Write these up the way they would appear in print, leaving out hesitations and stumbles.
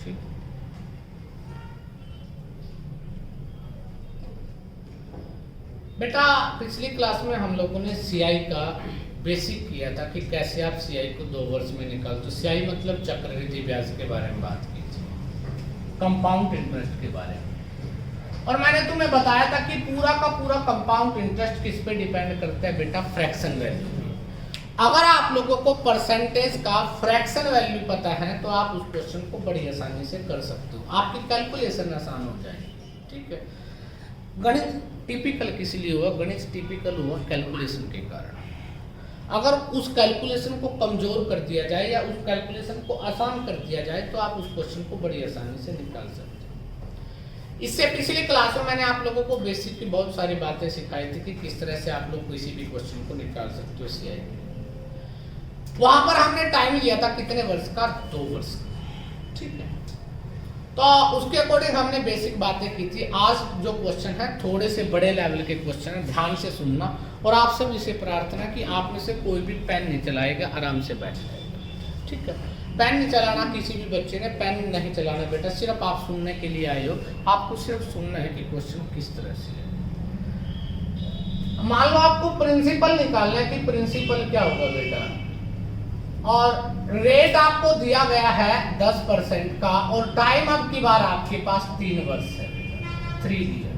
ठीक। बेटा पिछली क्लास में हम लोगों ने सीआई का बेसिक किया था कि कैसे आप सीआई को 2 वर्ष में निकाल, तो सीआई मतलब चक्रवृद्धि ब्याज के बारे में बात की थी, कंपाउंड इंटरेस्ट के बारे में। और मैंने तुम्हें बताया था कि पूरा का पूरा कंपाउंड इंटरेस्ट किस पे डिपेंड करता है बेटा, फ्रैक्शन वैल्यू। अगर आप लोगों को परसेंटेज का फ्रैक्शन वैल्यू पता है तो आप उस क्वेश्चन को बड़ी आसानी से कर सकते हो, आपकी कैलकुलेशन आसान हो जाएगी। ठीक है, गणित टिपिकल किस लिए हुआ? गणित टिपिकल हुआ कैलकुलेशन के कारण। अगर उस कैलकुलेशन को कमजोर कर दिया जाए या उस कैलकुलेशन को आसान कर दिया जाए तो आप उस क्वेश्चन को बड़ी आसानी से निकाल सकते हैं। इससे पिछली क्लास में मैंने आप लोगों को बेसिक की बहुत सारी बातें सिखाई थी कि किस तरह से आप लोग किसी भी क्वेश्चन को निकाल सकते हो सीआई में। वहां पर हमने टाइम लिया था कितने वर्ष का? 2 वर्ष का। ठीक है, तो उसके अकॉर्डिंग हमने बेसिक बातें की थी। आज जो क्वेश्चन है थोड़े से बड़े लेवल के क्वेश्चन है, ध्यान से सुनना। और आप सब इसे प्रार्थना कि आप में से कोई भी पेन नहीं चलाएगा, आराम से बैठ जाएगा। ठीक है, पेन नहीं चलाना, किसी भी बच्चे ने पेन नहीं चलाना बेटा, सिर्फ आप सुनने के लिए आए हो। आपको सिर्फ सुनना है कि क्वेश्चन किस तरह से है। मान लो आपको प्रिंसिपल निकालना है कि प्रिंसिपल क्या होगा बेटा, और रेट आपको दिया गया है 10% का, और टाइम अब की बार आपके पास 3 वर्ष है, 3 इयर्स।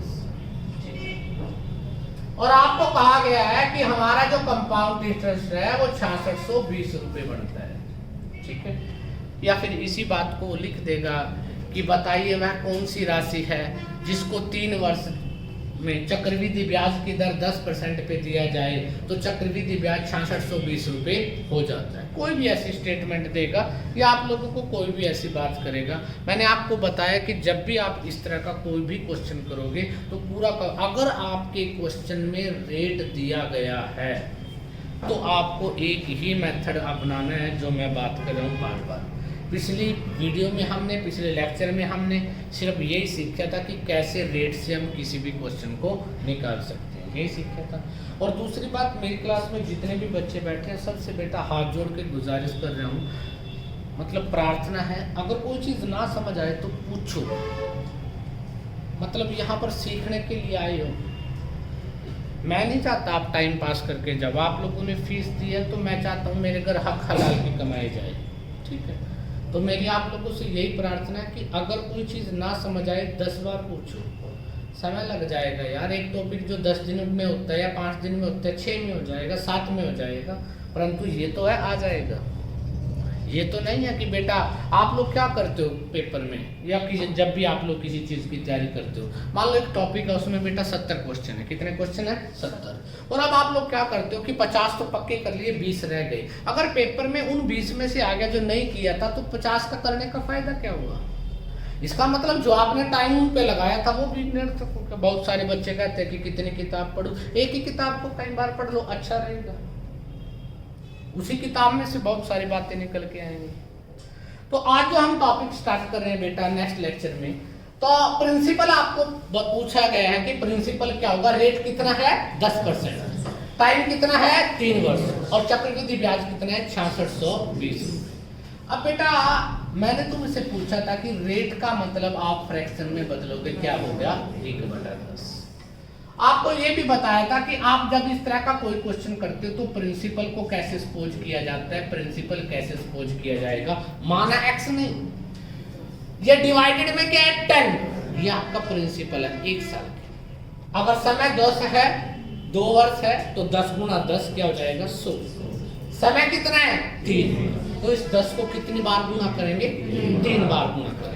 और आपको कहा गया है कि हमारा जो कंपाउंड इंटरेस्ट है वो 6620 रुपए बनता है। ठीक है, या फिर इसी बात को लिख देगा कि बताइए वह कौन सी राशि है जिसको 3 वर्ष में चक्रवृद्धि ब्याज की दर 10% पे दिया जाए तो चक्रवृद्धि ब्याज 6620 रुपए हो जाता है। कोई भी ऐसी स्टेटमेंट देगा या आप लोगों को कोई भी ऐसी बात करेगा। मैंने आपको बताया कि जब भी आप इस तरह का कोई भी क्वेश्चन करोगे तो पूरा अगर आपके क्वेश्चन में रेट दिया गया है तो आपको एक ही मेथड अपनाना है जो मैं बात कर रहा हूँ बार बार। पिछली वीडियो में हमने, पिछले लेक्चर में हमने सिर्फ यही सीखा था कि कैसे रेट से हम किसी भी क्वेश्चन को निकाल सकते हैं, यही सीखा था। और दूसरी बात, मेरी क्लास में जितने भी बच्चे बैठे हैं सबसे बेटा हाथ जोड़ के गुजारिश कर रहा हूँ, मतलब प्रार्थना है, अगर कोई चीज़ ना समझ आए तो पूछो। मतलब यहाँ पर सीखने के लिए आए हो। मैं नहीं चाहता आप टाइम पास करके, जब आप लोगों ने फीस दी है तो मैं चाहता हूँ मेरे घर हक हलाल की कमाई जाए। ठीक है, तो मेरी आप लोगों से यही प्रार्थना है कि अगर कोई चीज़ ना समझ आए 10 बार पूछो। समय लग जाएगा यार, एक टॉपिक जो 10 दिन में होता है या 5 दिन में होता है, 6 में हो जाएगा, 7 में हो जाएगा, परंतु ये तो है आ जाएगा। ये तो नहीं है कि बेटा आप लोग क्या करते हो पेपर में या जब भी आप लोग किसी चीज़ की तैयारी करते हो, मान लो एक टॉपिक है उसमें बेटा 70 क्वेश्चन है। कितने क्वेश्चन है? 70। और अब आप लोग क्या करते हो कि 50 तो पक्के कर लिए, 20 रह गए। अगर पेपर में उन 20 में से आ गया जो नहीं किया था तो 50 का करने का फायदा क्या हुआ? इसका मतलब जो आपने टाइम उन पे लगाया था वो भी निरर्थक। बहुत सारे बच्चे कहते हैं कि कितनी किताब पढ़ो, एक ही किताब को कई बार पढ़ लो, अच्छा रहेगा। उसी किताब में से बहुत सारी बातें निकल के आएंगी। तो आज जो हम टॉपिक स्टार्ट कर रहे हैं बेटा नेक्स्ट लेक्चर में, तो प्रिंसिपल आपको पूछा गया है कि प्रिंसिपल क्या होगा। रेट कितना है? 10%। टाइम कितना है? 3 वर्ष। और चक्रवृद्धि ब्याज कितना है? 6620 रुपए। अब बेटा मैंने तुमसे पूछा था कि रेट का मतलब आप फ्रैक्शन में बदलोगे, क्या हो गया? 1/10। आपको ये भी बताया था कि आप जब इस तरह का कोई क्वेश्चन करते हो तो प्रिंसिपल को कैसे सपोज किया जाता है, प्रिंसिपल कैसे सपोज किया जाएगा। माना x नहीं, ये डिवाइडेड में क्या है? 10। ये आपका प्रिंसिपल है 1 साल के। अगर समय 10 है, 2 वर्ष है, तो 10 गुना 10 क्या हो जाएगा? 100। समय कितना है? 3। तो इस 10 को कितनी बार गुना करेंगे? 3 बार गुना करेंगे।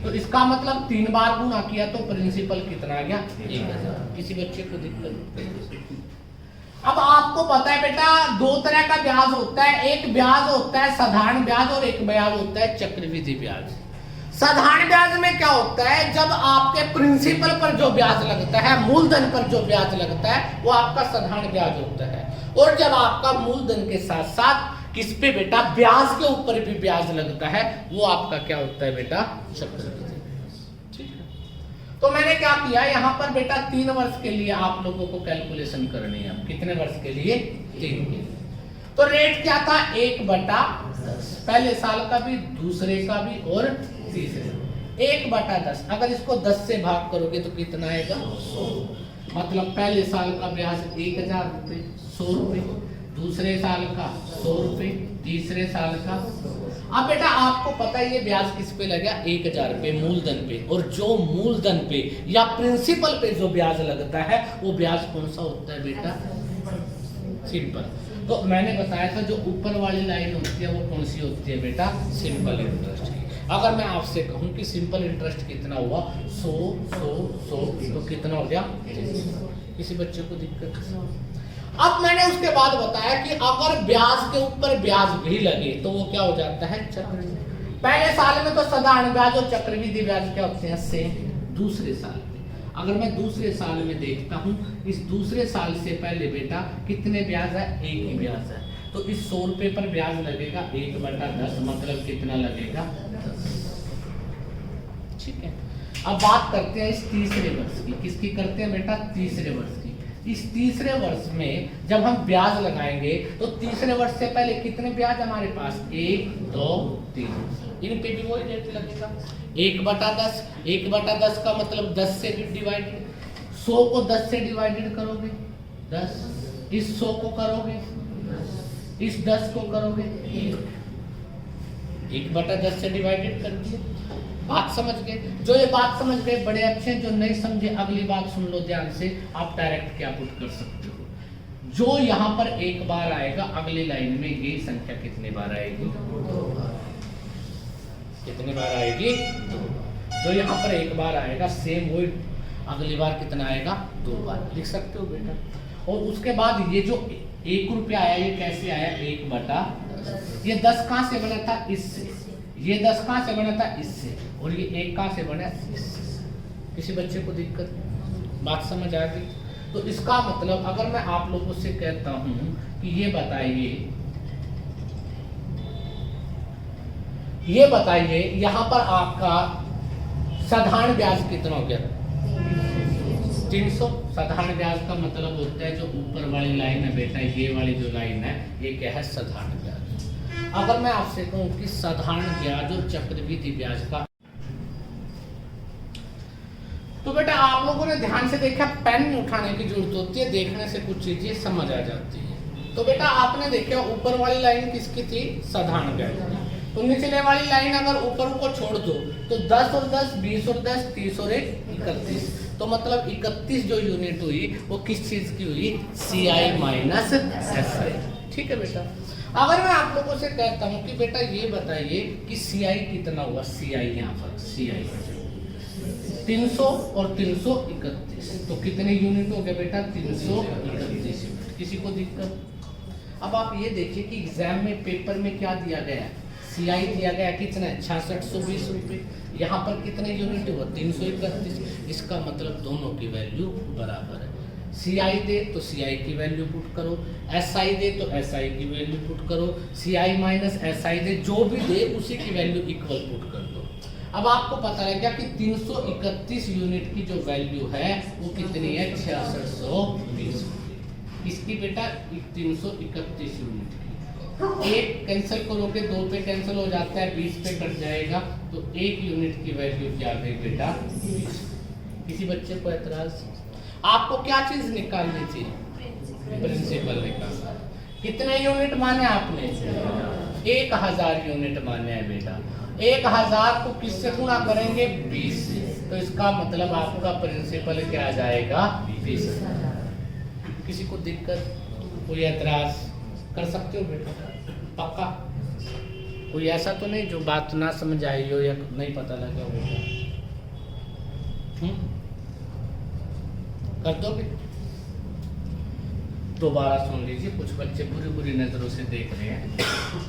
तो इसका मतलब 3 बार गुना किया तो प्रिंसिपल कितना आ गया? 1000। किसी बच्चे को दिक्कत? अब आपको पता है बेटा 2 तरह का ब्याज होता है। एक ब्याज होता है साधारण ब्याज और एक ब्याज होता है चक्रवृद्धि ब्याज। साधारण ब्याज में क्या होता है, जब आपके प्रिंसिपल पर जो ब्याज लगता है, मूलधन पर जो ब्याज लगता है वो आपका साधारण ब्याज होता है। और जब आपका मूलधन के साथ साथ किस पे बेटा ब्याज के ऊपर भी ब्याज लगता है वो आपका क्या होता है बेटा? चक्रवृद्धि ब्याज। ठीक है, तो मैंने क्या किया यहाँ पर बेटा 3 वर्ष के लिए आप लोगों को कैलकुलेशन करनी है। कितने वर्ष के लिए? 3 के लिए। तो रेट क्या था? 1/10। पहले साल का भी, दूसरे का भी और तीसरे 1/10। अगर इसको 10 से भाग करोगे तो कितना आएगा 100। मतलब पहले साल का ब्याज 1000 रुपये 100 रुपये, दूसरे साल का 100 रुपये, तीसरे साल का। अब बेटा आपको पता है ये ब्याज किस पे लगेगा 1000 पे मूलधन पे, और जो मूलधन पे या प्रिंसिपल पे जो ब्याज लगता है वो ब्याज कौन सा होता है बेटा सिंपल। तो मैंने बताया था जो ऊपर वाली लाइन होती है वो कौन सी होती है बेटा सिंपल इंटरेस्ट की। अगर मैं आपसे कहूं कि सिंपल इंटरेस्ट कितना हुआ 100 100 100 तो कितना हो गया, किसी बच्चे को दिक्कत। अब मैंने उसके बाद बताया कि अगर ब्याज के ऊपर ब्याज भी लगे तो वो क्या हो जाता है चक्रवृद्धि। पहले साल में तो साधारण ब्याज और चक्रवृद्धि ब्याज क्या होते हैं सेम। दूसरे साल में अगर मैं दूसरे साल में देखता हूं, इस दूसरे साल से पहले बेटा कितने ब्याज है, एक ही ब्याज है। तो इस 100 रुपए पर ब्याज लगेगा 1/10, मतलब कितना लगेगा 10। ठीक है। अब बात करते हैं इस तीसरे वर्ष की। किसकी करते हैं बेटा तीसरे वर्ष की। इस तीसरे वर्ष में जब हम ब्याज लगाएंगे तो तीसरे वर्ष से पहले कितने ब्याज हमारे पास 1 2 3, इन पे भी वही रेट लगेगा 1/10। 1/10 का मतलब 10 से डिवाइडेड, 100 को 10 से डिवाइडेड करोगे 10, इस 100 को करोगे, इस 10 को करोगे 1/10 से डिवाइडेड कर दिए। बात समझ गए? जो ये बात समझ गए बड़े अच्छे, जो नहीं समझे अगली बात सुन लो ध्यान से। आप डायरेक्ट क्या पुट कर सकते हो, जो यहाँ पर एक बार आएगा अगली लाइन में ये संख्या कितने बार आएगी, 2 बार। कितने बार आएगी 2 बार। जो यहाँ पर एक बार आएगा सेम वही अगली बार कितना आएगा 2 बार। लिख सकते हो बेटा। और उसके बाद ये जो 1 रुपया आया ये कैसे आया 1/10। ये 10 कहाँ से बना था इससे, ये 10 कहाँ से बना था इससे, और ये 1 कहाँ से बना इससे। किसी बच्चे को दिक्कत, बात समझ आ गई? तो इसका मतलब अगर मैं आप लोगों से कहता हूं कि ये बताइए यहाँ पर आपका साधारण ब्याज कितना हो गया 300। साधारण ब्याज का मतलब होता है जो ऊपर वाली लाइन है बेटा, ये वाली जो लाइन है ये क्या है साधारण ब्याज। अगर मैं आपसे कहूं कि साधारण ब्याज और चक्रवृद्धि ब्याज का, तो बेटा आप लोगों ने ध्यान से देखा पेन उठाने की जरूरत होती है, देखने से कुछ चीजें समझ आ जाती है। तो बेटा आपने देखा ऊपर वाली लाइन किसकी थी साधारण ब्याज, तो निचले वाली लाइन अगर ऊपर को छोड़ दो तो 10 और 10 20 और 10 30 और 1 31, तो मतलब 31 जो यूनिट हुई वो किस चीज की हुई CI माइनस SI। ठीक है बेटा। अगर मैं आप लोगों से कहता हूं कि बेटा ये बताइए कि CI कितना हुआ, CI यहाँ पर CI 300 और 331, तो कितने यूनिट हो गए बेटा 331 यूनिट। किसी को दिक्कत? अब आप ये देखिए कि एग्जाम में पेपर में क्या दिया गया है, CI दिया गया कितना 6620 रुपये। यहाँ पर कितने यूनिट हुआ 331, इसका मतलब दोनों की वैल्यू बराबर है। CI दे तो CI की वैल्यू पुट करो, SI दे तो SI की वैल्यू पुट करो, CI माइनस SI दे जो भी दे उसी की वैल्यू इक्वल पुट कर दो। अब आपको पता है क्या कि 331 यूनिट की जो वैल्यू है वो कितनी है 6620। इसकी बेटा 331 यूनिट की, एक कैंसिल करोगे 2 पे कैंसिल हो जाता है 20 पे कट जाएगा, तो 1 यूनिट की वैल्यू क्या आ गई बेटा 20। किसी बच्चे को एतराज? आपको क्या चीज निकालनी थी, प्रिंसिपल निकालना। कितने यूनिट माने आपने 1000 यूनिट माने हैं बेटा। 1000 को किससे गुणा करेंगे 20 से, तो इसका मतलब आपका प्रिंसिपल क्या आ जाएगा 20। किसी को दिक्कत, कोई एतराज कर सकते हो बेटा? पक्का? कोई ऐसा तो नहीं जो बात ना समझ आई हो या नहीं पता लगा हो बेटा? कर दोगे? दोबारा सुन लीजिए, कुछ बच्चे बुरी बुरी नजरों से देख रहे हैं,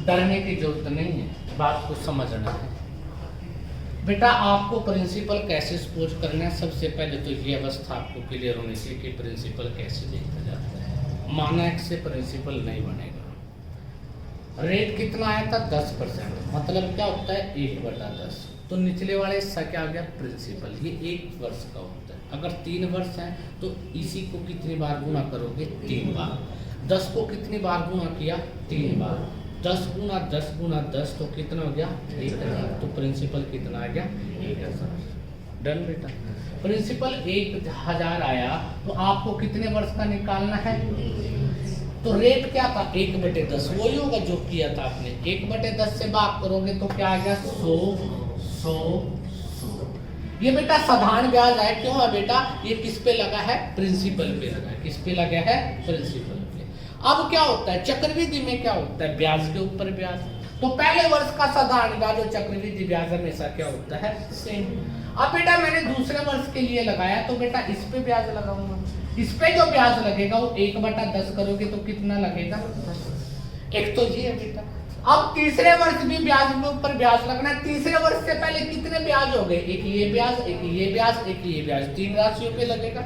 डरने की जरूरत नहीं है, बात को समझना है। बेटा आपको प्रिंसिपल कैसे सपोज करना है, सबसे पहले तो ये अवस्था आपको क्लियर होनी चाहिए कि प्रिंसिपल कैसे देखा जाता है। माना एक से प्रिंसिपल नहीं बनेगा। रेट कितना आया था 10%, मतलब क्या होता है 1/10, तो निचले वाले हिस्सा क्या आ गया प्रिंसिपल, ये 1 वर्ष का होता है। अगर 3 वर्ष है तो इसी को कितनी बार गुणा करोगे 3 बार। 10 को कितनी बार गुणा किया 3 बार, 10 गुना 10 गुना 10 तो कितना हो गया 1000। तो प्रिंसिपल कितना आ गया 1000। डन बेटा। प्रिंसिपल 1000 आया तो आपको कितने वर्ष का निकालना है? तो रेट क्या था 1/10, वही होगा जो किया था आपने। 1/10 से भाग करोगे तो क्या आ गया 100। ये बेटा साधारण ब्याज है। क्यों है बेटा? ये किस पे लगा है? प्रिंसिपल पे लगा है। किस पे लगा है? प्रिंसिपल पे। अब क्या होता है चक्रवृद्धि में? क्या होता है? ब्याज के ऊपर ब्याज। तो पहले वर्ष का साधारण ब्याज और चक्रवृद्धि ब्याज हमेशा क्या होता है? सेम। अब बेटा मैंने दूसरे वर्ष के लिए लगाया तो बेटा इस पे ब्याज लगाऊंगा। इस पे जो ब्याज लगेगा वो 1/10 करोगे तो कितना लगेगा? एक तो ये है बेटा। अब तीसरे वर्ष भी ब्याज के ऊपर ब्याज लगना है। तीसरे वर्ष से पहले कितने ब्याज हो गए? एक ये ब्याज, एक ये ब्याज, एक ये ब्याज, 3 राशियों पे लगेगा।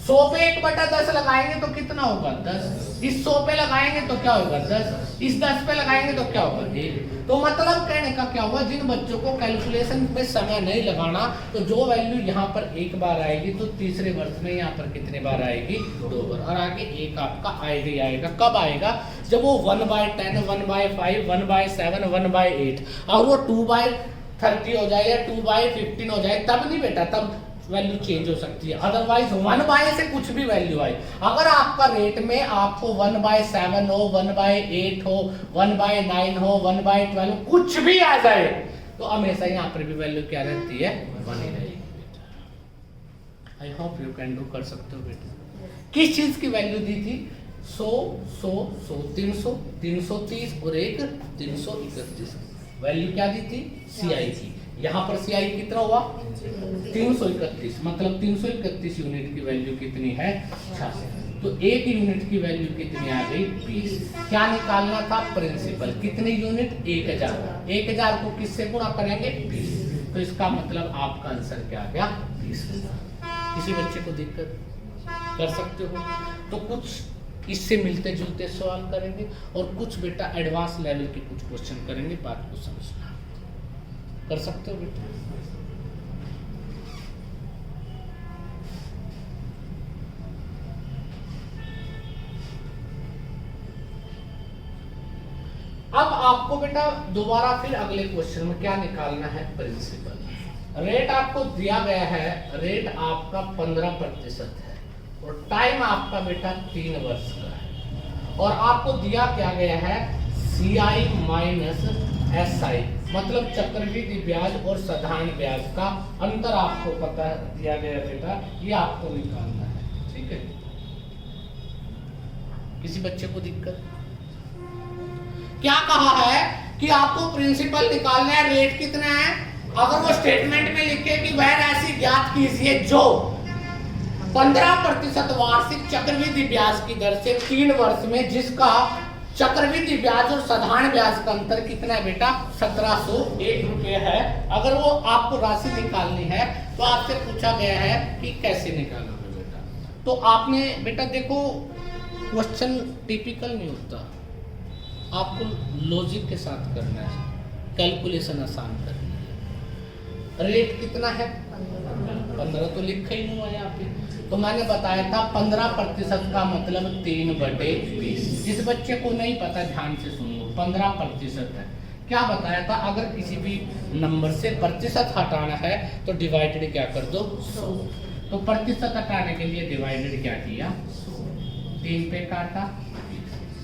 100 पे 1/10 लगाएंगे तो कितना होगा 10। इस 100 पे लगाएंगे तो क्या होगा 10। इस 10 पे लगाएंगे तो क्या होगा 1। तो मतलब कहने का क्या हुआ, जिन बच्चों को कैलकुलेशन में समय नहीं लगाना तो जो वैल्यू यहाँ पर एक बार आएगी तो तीसरे वर्ष में यहाँ पर कितने बार आएगी? 2 बार। और आगे एक आपका आइडिया आएगा। कब आएगा? जब वो 1/10, 1/5, 1/7, 1/8 और वो 2/30 हो जाए या 2/15 हो जाए तब नहीं बेटा, तब वैल्यू चेंज हो सकती है। अदरवाइज 1/, से कुछ भी वैल्यू आए। अगर आपका रेट में आपको 1/7 हो, 1/8 हो, 1/9 हो, 1/12 कुछ भी आ जाए तो हमेशा यहाँ पर भी वैल्यू क्या रहती है? 1 ही रहेगी। I hope you can do. कर सकते हो बेटा। किस चीज की वैल्यू दी थी? 100, 100, 100, 300, 330 और एक 331। वैल्यू क्या दी थी? CI की। यहाँ पर CI कितना हुआ? 331। मतलब 331 यूनिट की वैल्यू कितनी है? 86। तो एक यूनिट की वैल्यू कितनी आ गई? 20। क्या निकालना था? प्रिंसिपल। कितने यूनिट? 1000। 1000 को किससे गुणा करेंगे? 20। तो इसका मतलब आपका आंसर क्या आ गया? 20,000। किसी बच्चे को दिक्कत? कर सकते हो। तो कुछ इससे मिलते जुलते सवाल करेंगे और कुछ बेटा एडवांस लेवल के कुछ क्वेश्चन करेंगे। बात को समझना। कर सकते हो बेटा। अब आपको बेटा दोबारा फिर अगले क्वेश्चन में क्या निकालना है? प्रिंसिपल। रेट आपको दिया गया है। रेट आपका 15% है और टाइम आपका बेटा 3 वर्ष का है। और आपको दिया क्या गया है? CI माइनस SI, मतलब चक्रवृद्धि ब्याज और साधारण ब्याज का अंतर आपको पता दिया गया बेटा। ये आपको निकालना है। ठीक है। किसी बच्चे को दिक्कत? क्या कहा है कि आपको प्रिंसिपल निकालना है। रेट कितना है? अगर वो स्टेटमेंट में लिखे कि वह राशि ज्ञात कीजिए जो 15% वार्षिक चक्रवृद्धि ब्याज की दर से 3 वर्ष में, जिसका चक्रवृद्धि ब्याज और साधारण ब्याज का अंतर कितना है बेटा? 1701 रुपये है। अगर वो आपको राशि निकालनी है तो आपसे पूछा गया है कि कैसे निकालोगे बेटा। तो आपने बेटा देखो क्वेश्चन टिपिकल नहीं होता, आपको लॉजिक के साथ करना है, कैलकुलेशन आसान करनी है। रेट कितना है? 15 तो लिखा ही नहीं हुआ यहाँ पे। तो मैंने बताया था 15% का मतलब 3/20। जिस बच्चे को नहीं पता ध्यान से सुन लो। 15% है। क्या बताया था? अगर किसी भी नंबर से प्रतिशत हटाना है तो डिवाइडेड क्या कर दो? 100। तो प्रतिशत हटाने के लिए डिवाइडेड क्या किया? 3 पे काटा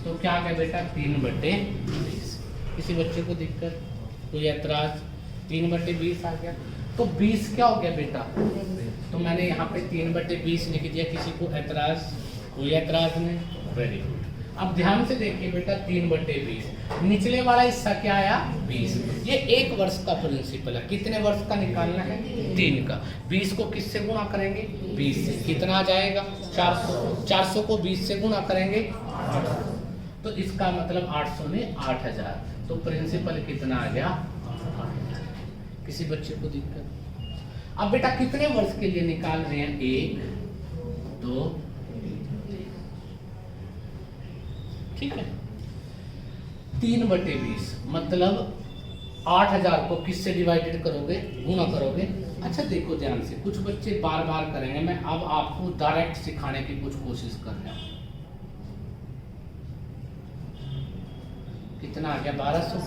तो क्या गया बेटा? 3/20। किसी बच्चे को दिक्कत? कोई ऐतराज? 3/20 आ गया। तो 20 क्या हो गया बेटा? तो मैंने यहाँ पे 3/20 लिख दिया। किसी को ऐतराज? कोई ऐतराज नहीं। Very good. अब ध्यान से देखिए बेटा 3/20 निचले वाला हिस्सा क्या आया? 20। ये 1 वर्ष का प्रिंसिपल है। कितने वर्ष का निकालना है? 3 का। 20 को किससे गुणा करेंगे? 20 से। कितना आ जाएगा? 400। 400 को 20 से गुणा करेंगे 800। तो इसका मतलब 800 में 8000। तो प्रिंसिपल कितना आ गया? 8000। किसी बच्चे को दिक्कत? अब बेटा कितने वर्ष के लिए निकाल रहे हैं? 1, 2, 3। ठीक है। 3/20 मतलब 8000 को किससे डिवाइडेड करोगे? गुणा करोगे। अच्छा देखो ध्यान से, कुछ बच्चे बार बार करेंगे। मैं अब आपको डायरेक्ट सिखाने की कुछ कोशिश कर रहा हूं। कितना आ गया 1200।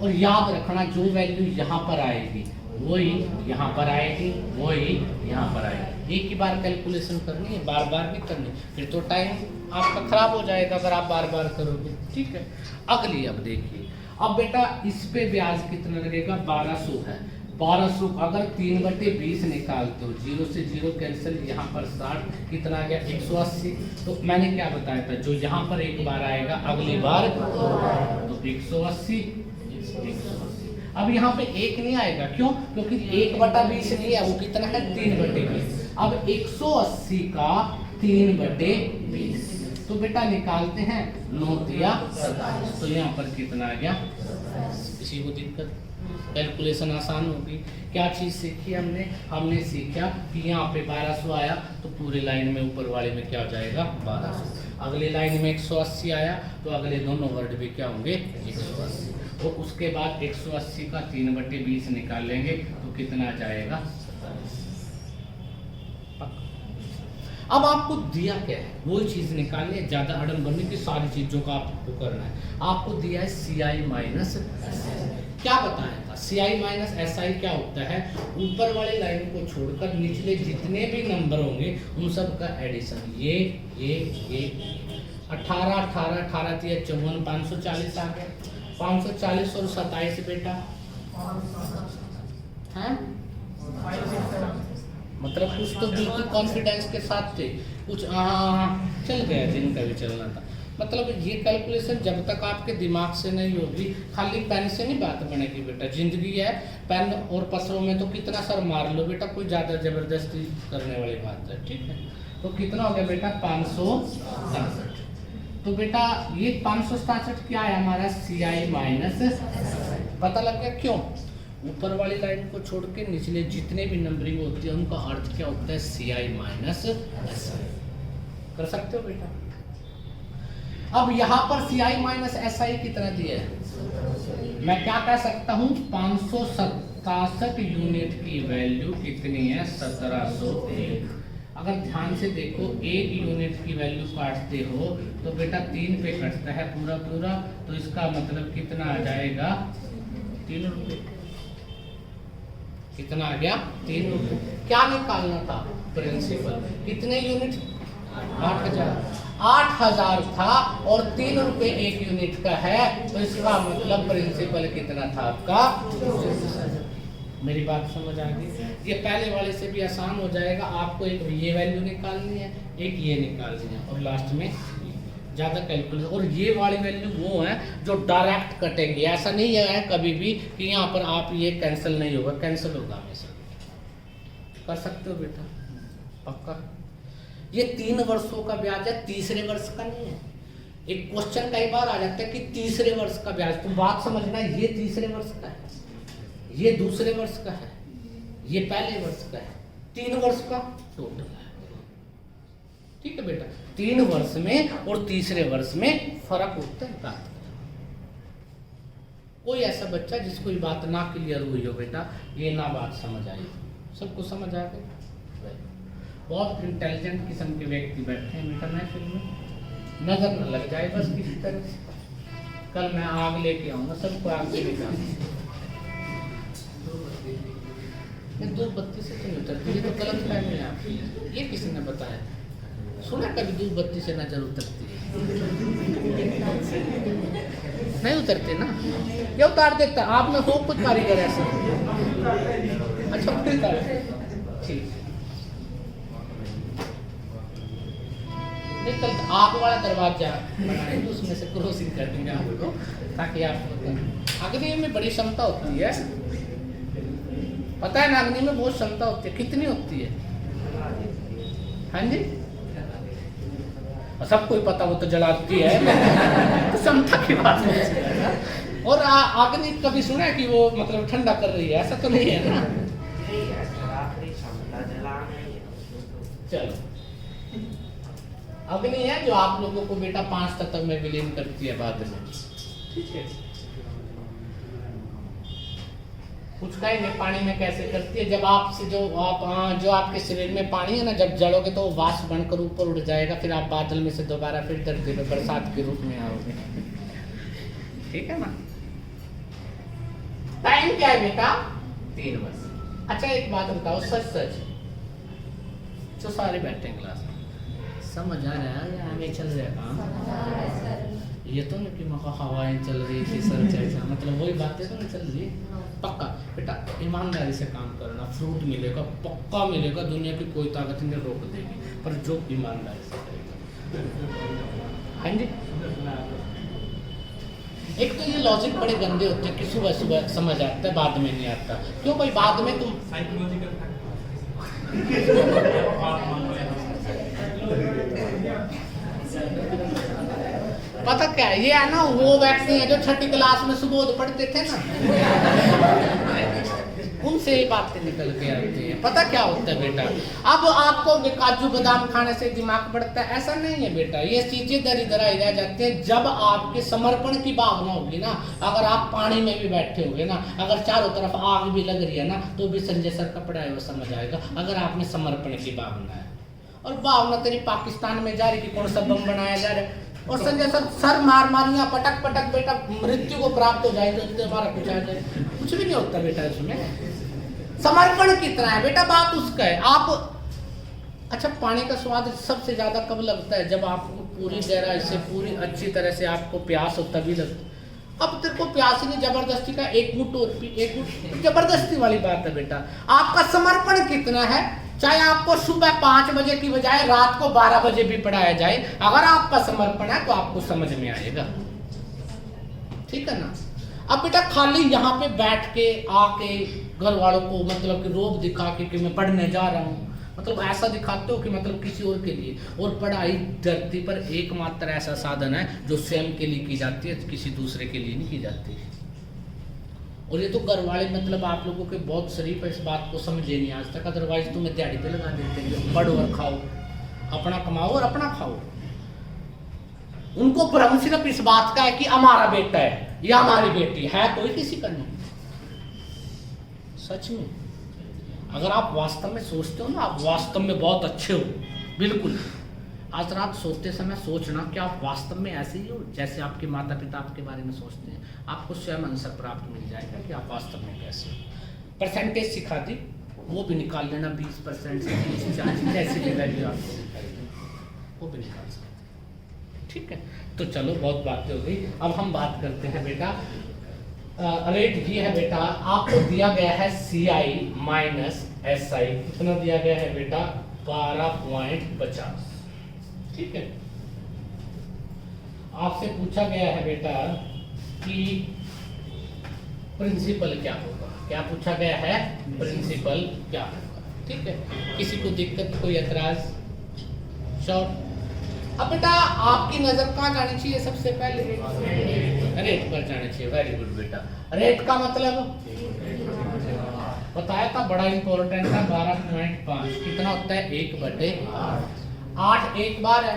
और याद रखना जो वैल्यू यहाँ पर आएगी वही यहाँ पर आएगी, वही यहाँ पर आएगी। एक ही बार कैलकुलेशन करनी है, बार बार नहीं करनी, फिर तो टाइम आपका खराब हो जाएगा अगर आप बार बार करोगे। ठीक है, अगली अब देखिए, अब बेटा इस पे ब्याज कितना लगेगा 1200 है। 1200 अगर 3/20 निकालते हो, 0 से 0 कैंसिल, यहाँ पर 60, कितना आ गया 180। तो मैंने क्या बताया था, जो यहाँ पर एक बार आएगा अगली बार तो 180। अब यहाँ पे एक नहीं आएगा, क्यों? क्योंकि 1/20 नहीं है, वो कितना है 3/20। अब 180 का 3/20 तो बेटा निकालते हैं 9 तिया 27। तो यहाँ पर कितना आ गया? किसी को दिक्कत? कैलकुलेशन आसान होगी। क्या चीज़ सीखी हमने? हमने सीखा कि यहाँ पे 1200 आया तो पूरे लाइन में ऊपर वाले में क्या हो जाएगा 1200। अगले लाइन में 180 आया तो अगले दोनों वर्ड भी क्या होंगे 180। और उसके बाद 180 का 3/20 निकाल लेंगे तो कितना आ जाएगा? अब आपको दिया क्या है वही चीज निकालनी है, ज्यादा अड़न बनने की सारी चीजों का आपको करना है। आपको दिया है CI माइनस SI। क्या बताया था? CI माइनस SI क्या होता है? ऊपर वाले लाइन को छोड़कर निचले जितने भी नंबर होंगे उन सब का एडिशन। ये 18 18 18 3 54 540 आ गया। 540 और 27 बेटा है, मतलब कुछ तो बिल्कुल कॉन्फिडेंस के साथ थे, कुछ चल गया जिनका भी चलना था। मतलब ये कैलकुलेशन जब तक आपके दिमाग से नहीं होगी, खाली पेन से नहीं बात बनेगी बेटा। जिंदगी है, पेन और पसरों में तो कितना सर मार लो बेटा, कोई ज़्यादा जबरदस्ती करने वाली बात है। ठीक है, तो कितना हो गया बेटा 567। तो बेटा ये 567 क्या है हमारा? CI माइनस पता लग गया। क्यों? ऊपर वाली लाइन को छोड़ के निचले जितने भी नंबरिंग होती है उनका अर्थ क्या होता है? CI minus SI। कर सकते हो बेटा? अब यहाँ पर CI माइनस SI कितना दिया है? मैं क्या कह सकता हूँ? 567 यूनिट की वैल्यू कितनी है? 1701। अगर ध्यान से देखो, एक यूनिट की वैल्यू काटते हो तो बेटा 3 पे कटता है पूरा पूरा, तो इसका मतलब कितना आ जाएगा? 3 रुपये। कितना आ गया? 3 रुपये। क्या निकालना था? प्रिंसिपल। कितने यूनिट? 8000 था और 3 रुपये एक यूनिट का है, तो इसका मतलब प्रिंसिपल कितना था आपका? मेरी बात समझ आ गई? ये पहले वाले से भी आसान हो जाएगा। आपको एक ये वैल्यू निकालनी है, एक ये निकालनी है, और लास्ट में ज़्यादा कैलकुलेशन। और ये वाली वैल्यू वो है जो डायरेक्ट कटेंगे। ऐसा नहीं है कभी भी कि यहाँ पर आप ये कैंसिल नहीं होगा, कैंसिल होगा हमेशा। कर सकते हो बेटा? पक्का? ये 3 वर्षों का ब्याज है, तीसरे वर्ष का नहीं है। एक क्वेश्चन कई बार आ जाता है कि तीसरे वर्ष का ब्याज, तो बात समझना, ये तीसरे वर्ष का है, ये दूसरे वर्ष का है, ये पहले वर्ष का है, 3 वर्ष का टोटल है। ठीक है बेटा? 3 वर्ष में और तीसरे वर्ष में फर्क होता है। बात कोई ऐसा बच्चा जिसको ये बात ना क्लियर हुई हो बेटा, ये ना बात समझ आई? सबको समझ आ गई? बहुत इंटेलिजेंट किस्म के व्यक्ति बैठे हैं बेटा महफिल में, नजर न लग जाए बस किसी तरह से। कल मैं आग लेके आऊंगा, सबको आग ले लेके आऊंगा। 2 बत्ती से तो उतरती है, तो गलत फहमी है आपकी। ये किसी ने बताया? सुना कभी 2 बत्ती से नजर उतरती है? नहीं उतरते ना? क्या उतार देता? आप में हो कुछ कारीगर ऐसा? अच्छा, ठीक। कल आग वाला दरवाजा बनाएंगे, उसमें से क्रॉसिंग कर देंगे आपको, ताकि आप अग्नि में बड़ी क्षमता होती है, पता है ना? अग्नि में बहुत क्षमता होती है। कितनी होती है? हाँ जी, सबको ही पता, वो तो जलाती है तो क्षमता की बात होती है। और अग्नि कभी सुना है कि वो मतलब ठंडा कर रही है? ऐसा तो नहीं है ना? चलो, अग्नि है जो आप लोगों को बेटा 5 तत्व में विलीन करती है बाद में। ठीक है, कुछ कहेंगे पानी में कैसे करती है। जब आपसे जो आपके शरीर में पानी है ना, जब जलोगे तो वो वाष्प बनकर ऊपर उड़ जाएगा, फिर आप बादल में से दोबारा फिर धरती में बरसात के रूप में आओगे। ठीक है ना। टाइम क्या है बेटा? 3 वर्ष। अच्छा एक बात बताओ, सच सच जो सारे बैठे हैं क्लास में, समझ आ रहा है या हमें चल रहा है काम? ये तो नहीं कि मौका हवाएं चल रही थी सर ऐसा, मतलब वही बातें तो नहीं चल रही। पक्का बेटा ईमानदारी से काम करना, फ्रूट मिलेगा, पक्का मिलेगा, दुनिया की कोई ताकत नहीं रोक देगी, पर जो ईमानदारी से करेगा। हाँ जी। एक तो ये लॉजिक बड़े गंदे होते हैं कि सुबह सुबह समझ आता है, बाद में नहीं आता। क्यों भाई? बाद में तुम पता क्या है, ये है ना वो व्यक्ति है जो छठी क्लास में सुबोध पढ़ते थे ना, उनसे ये बातें निकल के आती है। पता क्या होता है बेटा, अब आपको काजू बादाम खाने से दिमाग बढ़ता है, ऐसा नहीं है बेटा। ये चीजें दर इधर आई रह जाती है जब आपके समर्पण की भावना होगी ना। अगर आप पानी में भी बैठे होगे ना, अगर चारों तरफ आग भी लग रही है ना, तो भी संजय सर का पढ़ाया हुआ समझ आएगा, अगर आप में समर्पण की भावना है। और भावना तेरी पाकिस्तान में जा रही कि कौन सा बम बनाया जा रहा है, और संजय सर मार मारियां पटक पटक बेटा मृत्यु को प्राप्त हो जाएगी, तो हमारा कुछ आ जाए, कुछ भी नहीं होता बेटा इसमें। समर्पण कितना है बेटा, बात उसका है। आप अच्छा पानी का स्वाद सबसे ज्यादा कब लगता है? जब आपको पूरी गहराई से, पूरी अच्छी तरह से आपको प्यास हो, तभी लगता है। अब तेरे को प्यास ही नहीं, जबरदस्ती का एक घूंट और पी, एक घूंट, जबरदस्ती वाली बात है बेटा। आपका समर्पण कितना है? चाहे आपको सुबह 5 बजे की बजाय रात को 12 बजे भी पढ़ाया जाए, अगर आपका समर्पण है तो आपको समझ में आएगा, ठीक है ना। अब बेटा खाली यहाँ पे बैठ के आके घर वालों को मतलब कि रोब दिखा के कि मैं पढ़ने जा रहा हूँ, मतलब ऐसा दिखाते हो कि मतलब किसी और के लिए। और पढ़ाई धरती पर एकमात्र ऐसा साधन है जो स्वयं के लिए की जाती है, किसी दूसरे के लिए नहीं की जाती। और ये तो घर वाले मतलब आप लोगों के बहुत शरीफ है, इस बात को समझे नहीं आज तक, अदरवाइज तुम्हें दिहाड़ी पे लगा देते हैं, पढ़ो और खाओ, अपना कमाओ और अपना खाओ। उनको भ्रम सिर्फ इस बात का है कि हमारा बेटा है या हमारी बेटी है, कोई किसी का नहीं। सच में अगर आप वास्तव में सोचते हो ना, आप वास्तव में बहुत अच्छे हो, बिल्कुल आज रात सोते समय सोचना कि आप वास्तव में ऐसे ही हो जैसे आपके माता पिता आपके बारे में सोचते हैं। आपको स्वयं आंसर प्राप्त मिल जाएगा कि आप वास्तव में कैसे हो। परसेंटेज सिखा दी, वो भी निकाल लेना, 20% से 30-40 कैसी भी वैल्यू आपको दिखाई, वो भी निकाल सकते, ठीक है। तो चलो बहुत बातें हो गई, अब हम बात करते हैं बेटा रेट ये है बेटा, आपको दिया गया है CI माइनस SI, कितना दिया गया है बेटा? 12.50, ठीक है। आपसे पूछा गया है बेटा कि प्रिंसिपल क्या होगा, क्या पूछा गया है? प्रिंसिपल क्या होगा, ठीक है। किसी को दिक्कत, कोई एतराज? शॉर्ट। अब बेटा आपकी नजर कहाँ जानी चाहिए? सबसे पहले रेट पर जाना चाहिए। वेरी गुड बेटा। रेट का मतलब बताया था, बड़ा इंपॉर्टेंट था। 12.5 कितना होता है? 1/8। 8 एक बार है,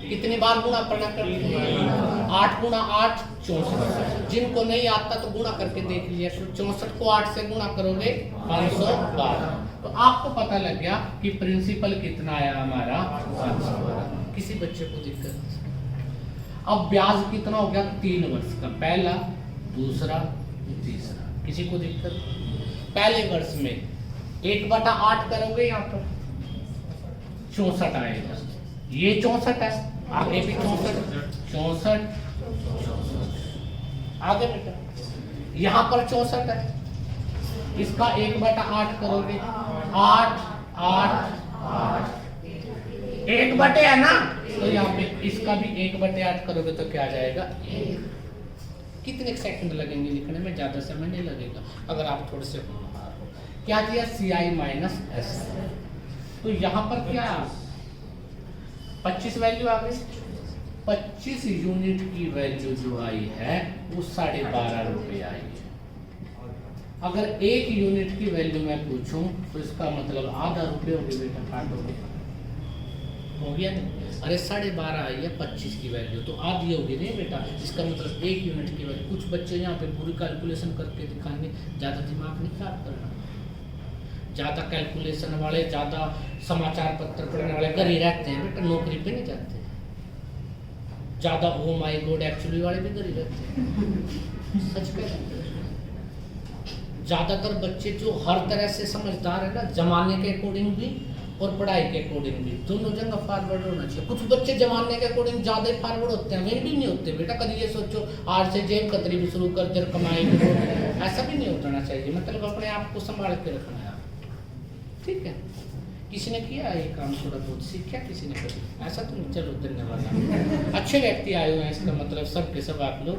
कितनी बार गुणा करना करते हैं? 8 गुणा 8 64। जिनको नहीं आता तो गुणा करके देख लीजिए, 64 को 8 से गुणा करोगे 512, तो आपको पता लग गया कि प्रिंसिपल कितना आया हमारा? 512। किसी बच्चे को दिक्कत? अब ब्याज कितना हो गया? 3 वर्ष का, पहला, दूसरा, तीसरा। किसी को दिक्कत? पहले वर्ष में 1/8 करोगे, यहाँ पर 64 आएगा, ये 64 है, आगे भी 64, आगे बेटा यहाँ पर 64 है, इसका 1/8 करोगे, 8 8 8 1 है ना, तो यहाँ पे इसका भी 1/8 करोगे तो क्या आ जाएगा? 1। कितने सेकंड लगेंगे लिखने में? ज्यादा समय नहीं लगेगा अगर आप थोड़े से होनहार हो। क्या दिया? CI minus SI। तो यहाँ पर क्या 25 वैल्यू आ गई। 25 यूनिट की वैल्यू जो आई है वो 12.5 रुपये आई है। अगर 1 यूनिट की वैल्यू मैं पूछूं तो इसका मतलब आधा रुपये होगी बेटा, काटोगे, हो गया नहीं? अरे 12.5 आई है 25 की वैल्यू, तो आधी होगी नहीं बेटा, इसका मतलब 1 यूनिट की वैल्यू। कुछ बच्चे यहाँ पे पूरी कैलकुलेशन करके दिखाएंगे, ज़्यादा दिमाग नहीं खराब करना। ज़्यादा कैलकुलेशन वाले, ज़्यादा समाचार पत्र पढ़ने वाले घर ही रहते हैं बेटा, नौकरी पे नहीं जाते। ज्यादा ओ माय गॉड एक्चुअली वाले भी इधर ही रहते हैं। सच कह रहे हैं। ज्यादातर बच्चे जो हर तरह से समझदार है ना, जमाने के अकॉर्डिंग भी और पढ़ाई के अकॉर्डिंग भी, दोनों जगह फॉरवर्ड होना चाहिए। कुछ बच्चे जमाने के अकॉर्डिंग ज्यादा ही फॉरवर्ड होते हैं, वे भी नहीं होते बेटा। कभी ये सोचो आज से जेब कतरी भी शुरू कर देर कमाएंगे, ऐसा भी नहीं होना चाहिए। मतलब अपने आप को संभाल के रखना है, ठीक है। किसी ने किया ये काम, थोड़ा बहुत सीखा किसी ने कभी, ऐसा तो नहीं। चलो धन्यवाद, अच्छे व्यक्ति आए हुए हैं, इसका मतलब सब के सब आप लोग।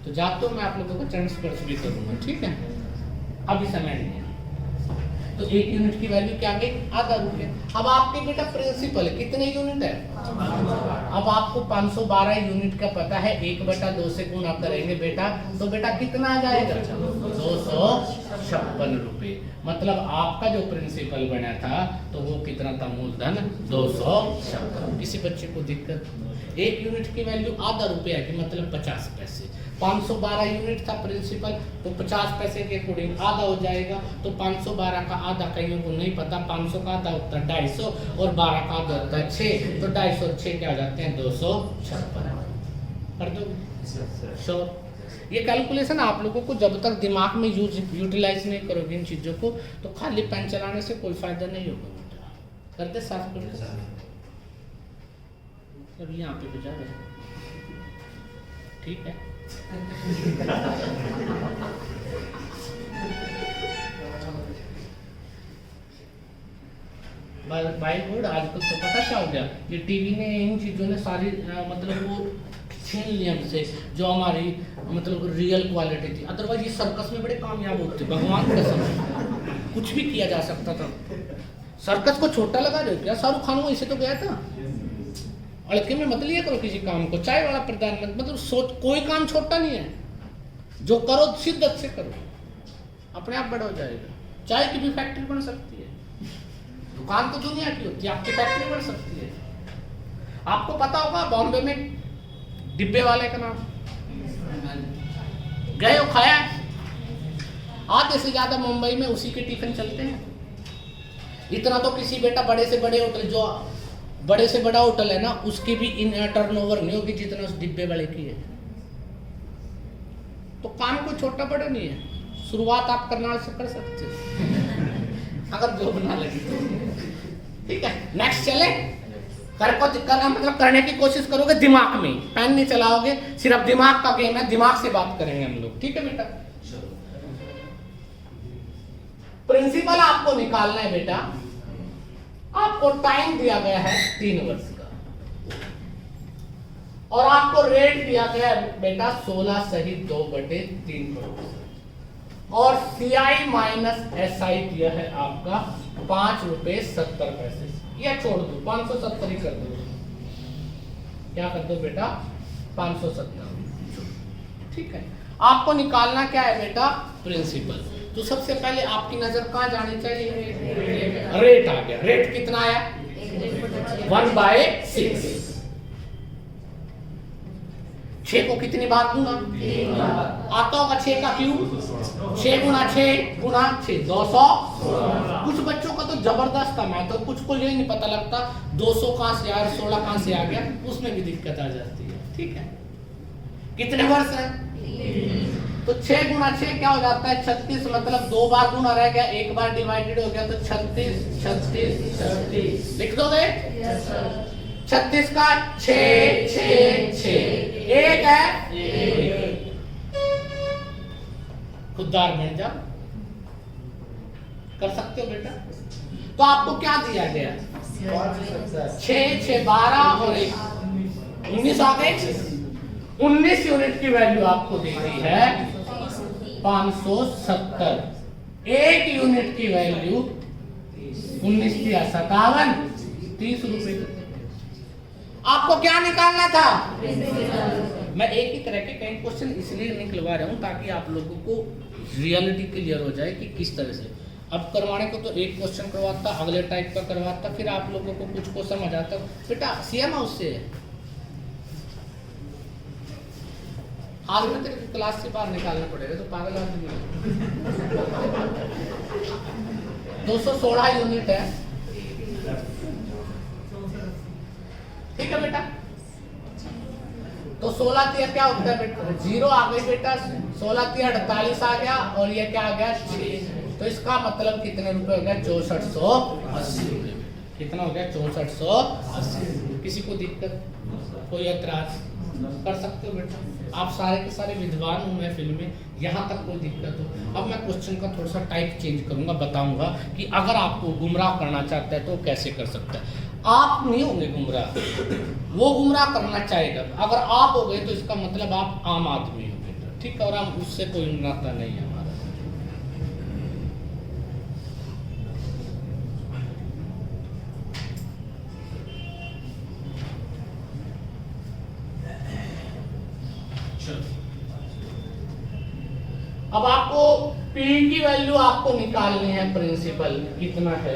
तो जाते हो मैं आप लोगों को चरण स्पर्श भी करूँगा, ठीक है। अभी समय नहीं है। तो 1 यूनिट की वैल्यू क्या आ गई? आधा रुपये। अब आपके बेटा प्रिंसिपल कितने यूनिट है? अब आपको 512 यूनिट का पता है, 1/2 से गुणा करेंगे बेटा, तो बेटा कितना आ जाएगा? 256 रुपये। मतलब आपका जो प्रिंसिपल बना था तो वो कितना था? मूलधन 256। किसी बच्चे को दिक्कत? 1 यूनिट की वैल्यू आधा रुपया की, मतलब 50 पैसे। 512 यूनिट था प्रिंसिपल, तो 50 पैसे के अकॉर्डिंग आधा हो जाएगा। तो 512 का आधा कईयों को नहीं पता, 500 का आधा होता है 250 और 12 का आधा होता है 6। तो 250 और 6 क्या हो जाते हैं? 256। कर दो श्योर। ये कैलकुलेशन आप लोगों को जब तक दिमाग में यूटिलाइज नहीं करोगे इन चीज़ों को, तो खाली पेन चलाने से कोई फायदा नहीं होगा। करते साफ करते अब यहाँ पे बजा रहे, ठीक है। बाई बोर्ड आजकल तो पता क्या हो गया, ये टीवी ने इन चीज़ों ने सारी मतलब वो छीन लिया हमसे, जो हमारी मतलब रियल क्वालिटी थी। अदरवाइज ये सर्कस में बड़े कामयाब होते, भगवान कसम, कुछ भी किया जा सकता था। सर्कस को छोटा लगा रहे हो क्या? शाहरुख खान वहीं से तो गया था। अड़के में मत लिया करो किसी काम को, चाय वाला प्रधानमंत्री, मतलब सोच, कोई काम छोटा नहीं है। जो करो शिद्दत से करो, अपने आप बड़ा हो जाएगा। चाय की भी फैक्ट्री बन सकती है, दुकान तो दुनिया की होती है, आपकी फैक्ट्री बन सकती है। आपको पता होगा बॉम्बे में डिब्बे वाले का नाम गए हो, खाया? आधे से ज्यादा मुंबई में उसी के टिफिन चलते हैं। इतना तो किसी बेटा बड़े से बड़े होटल, जो बड़े से बड़ा होटल है ना, उसकी भी इन टर्नओवर नहीं होगी जितना उस डिब्बे वाले की है। तो काम कोई छोटा बड़ा नहीं है, शुरुआत आप करनाल से कर सकते हो अगर जॉब ना लगी तो, ठीक है। नेक्स्ट चले। करना मतलब करने की कोशिश करोगे दिमाग में, पेन नहीं चलाओगे, सिर्फ दिमाग का गेम है, दिमाग से बात करेंगे हम लोग, ठीक है बेटा। प्रिंसिपल आपको निकालना है बेटा। आपको टाइम दिया गया है 3 वर्ष का, और आपको रेट दिया गया है बेटा 16 सहित 2/3 करोड़, और CI माइनस SI दिया है आपका 5 रुपए 70 पैसे। या छोड़ दो, 570 ही कर दो। क्या कर दो बेटा? 570, ठीक है। आपको निकालना क्या है बेटा? प्रिंसिपल। तो सबसे पहले आपकी नजर कहां जानी चाहिए? रेट आ गया। रेट कितना आया? 1/6। 6 को कितनी बार गुना? आता होगा 6 का क्यूब, 6 गुना 6 गुना 6, 200। कुछ बच्चों का तो जबरदस्त था मैथ, तो कुछ को ये नहीं पता लगता 200 कहां से आया, 16 कहां से आ गया, उसमें भी दिक्कत आ जाती है, ठीक है। कितने वर्ष है? तो 6 गुना 6 क्या हो जाता है? 36। मतलब 2 बार गुना रह गया, 1 बार डिवाइडेड हो गया, तो 36 36 36 लिख दोगे? 36 का 6 6 6 1 है, खुददार बन जाओ, कर सकते हो बेटा। तो आपको क्या दिया गया? 6 6 12 और 1 19 आ गए। 19 यूनिट की वैल्यू आपको दी गई है 570। 1 यूनिट की वैल्यू 19 दिया 57, 30 रुपए। आपको क्या निकालना था? मैं एक ही तरह के कई क्वेश्चन इसलिए निकलवा रहा हूं ताकि आप लोगों को रियलिटी क्लियर हो जाए कि किस तरह से। अब करवाने को तो एक क्वेश्चन करवाता, अगले टाइप का करवाता, फिर आप लोगों को कुछ को समझ आता। बेटा सीएम हाउस से आज में तेरे क्लास से बाहर निकालना पड़ेगा, तो पागल आदमी। 216 यूनिट है, ठीक है बेटा। तो 16 तिया क्या होता है बेटा, 0 आ गई बेटा, 16 तिया 48 आ गया, और ये क्या आ गया 6। तो इसका मतलब कितने रुपए हो गया, 6480 रुपए। कितना हो गया, 6480। किसी को दिक्कत, कोई ऐतराज कर सकते हो बेटा, आप सारे के सारे विद्वान हो महफिल में, यहाँ तक कोई दिक्कत हो। अब मैं क्वेश्चन का थोड़ा सा टाइप चेंज करूंगा, बताऊंगा कि अगर आपको गुमराह करना चाहता है तो कैसे कर सकता है। आप नहीं होंगे गुमराह, वो गुमराह करना चाहेगा। अगर आप हो गए तो इसका मतलब आप आम आदमी हो बेटा, ठीक है, और हम उससे कोई नाता नहीं है हमारा। अब आपको P की वैल्यू आपको निकालनी है, प्रिंसिपल कितना है,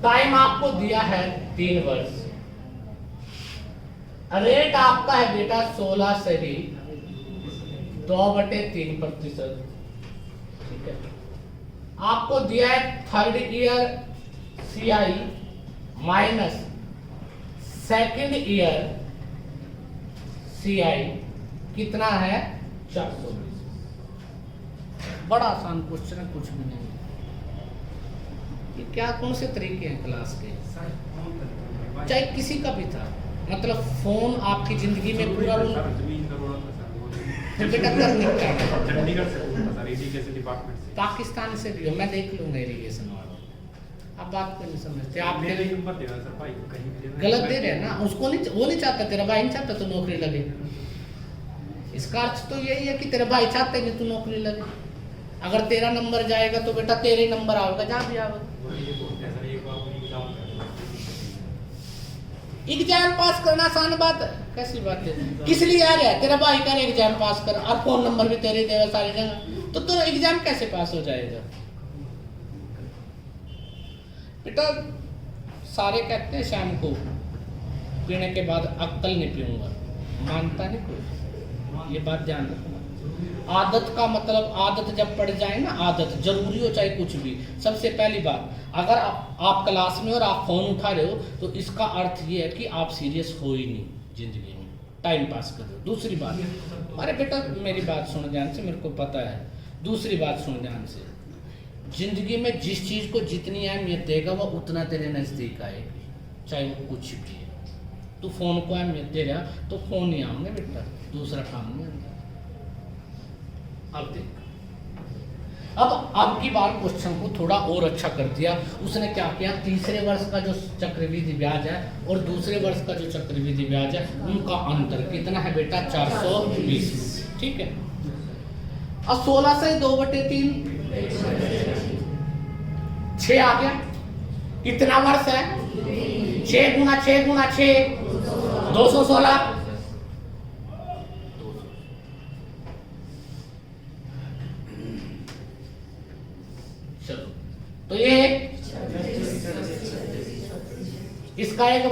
टाइम आपको दिया है 3 वर्ष, रेट आपका है बेटा 16 से ही 2/3%, ठीक है। आपको दिया है 3rd year CI minus 2nd year CI, कितना है 420। बड़ा आसान क्वेश्चन है, कुछ भी नहीं। ये क्या, कौन से तरीके हैं क्लास के, चाहे किसी का भी था, मतलब फोन आपकी जिंदगी में पूरा रोल बेटा कर निकला। पाकिस्तान से भी हो, मैं देख लूंगा इरिगेशन वाला, आप बात को नहीं समझते, आप गलत दे रहे हैं ना, उसको नहीं, वो नहीं चाहता, तेरा भाई नहीं चाहता तो नौकरी लगे। इसका अर्थ तो यही है कि तेरा भाई चाहता है कि तू नौकरी लगे। अगर तेरा नंबर जाएगा तो बेटा तेरे नंबर आएगा जहाँ भी आएगा। एग्जाम पास करना आसान बात है, कैसी बात है, किस लिए आ गया, तेरा भाई कर एग्जाम पास कर, और फोन नंबर भी तेरे देगा सारी जगह, तो तेरा एग्जाम कैसे पास हो जाएगा बेटा। सारे कहते हैं शाम को पीने के बाद अक्कल नहीं पीऊंगा, मानता नहीं कोई, ये बात ध्यान रखना। आदत का मतलब, आदत जब पड़ जाए ना, आदत जरूरी हो चाहे कुछ भी। सबसे पहली बात, अगर आप क्लास में और आप फोन उठा रहे हो तो इसका अर्थ ये है कि आप सीरियस हो ही नहीं जिंदगी में, टाइम पास कर रहे हो। दूसरी बात, अरे बेटा मेरी बात सुन ध्यान से, मेरे को पता है, दूसरी बात सुन ध्यान से, जिंदगी में जिस चीज को जितनी अहमियत देगा वो उतना तेरे नजदीक आएगी, चाहे वो कुछ भी है। तू फोन को अहमियत दे रहा तो फोन नहीं आऊंगे बेटा, दूसरा काम नहीं आऊंगा। अब देख, अब की बार क्वेश्चन को थोड़ा और अच्छा कर दिया उसने। क्या किया, तीसरे वर्ष का जो चक्रवृद्धि ब्याज है और दूसरे वर्ष का जो चक्रवृद्धि ब्याज है उनका अंतर कितना है बेटा, 420, ठीक है। अब 16 से 2/3 6 आ गया, कितना वर्ष है, 6 गुना 6 गुना 6 216। चलो, तो ये इसका 1/6।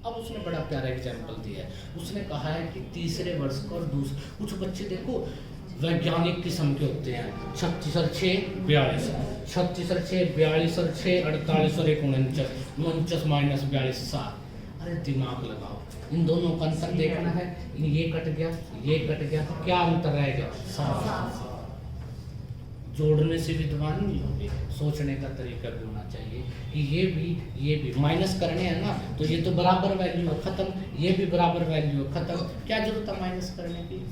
अब उसने बड़ा प्यारा एग्जाम्पल दिया है, उसने कहा है कि तीसरे वर्ष का और दूसरे, कुछ बच्चे देखो वैज्ञानिक किस्म के होते हैं, 36 और 6 42, 36 और 6 42 और 6 48 और 1 49, 49 माइनस 42 7। अरे दिमाग लगाओ, इन दोनों का अंतर देखना है, ये कट गया ये कट गया, तो क्या अंतर रहेगा, 7। जोड़ने से विद्वान नहीं होंगे, सोचने का तरीका भी होना चाहिए कि ये भी माइनस करने हैं ना, तो ये तो बराबर वैल्यू है, खत्म, ये भी बराबर वैल्यू है, खत्म, क्या जरूरत है माइनस करने की।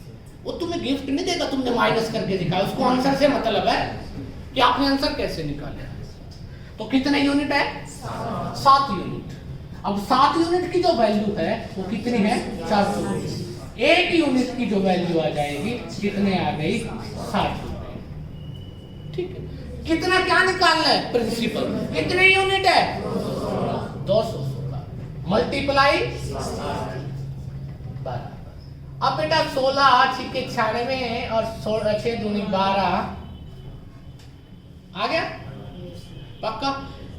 वो तुम्हें गिफ्ट नहीं देगा, तुमने माइनस करके दिखाया, उसको आंसर से मतलब है कि आपने आंसर कैसे निकाला। तो कितने यूनिट है, 7 यूनिट। अब 7 यूनिट की जो वैल्यू है वो कितनी है, 420। 1 यूनिट की जो वैल्यू आ जाएगी कितने आ गई, 60 रुपए, ठीक है। कितना क्या निकालना है, प्रिंसिपल, कितने यूनिट है, 216 मल्टीप्लाई 12। अब बेटा 16 6 96 और 6 दूनी 12 आ गया पक्का।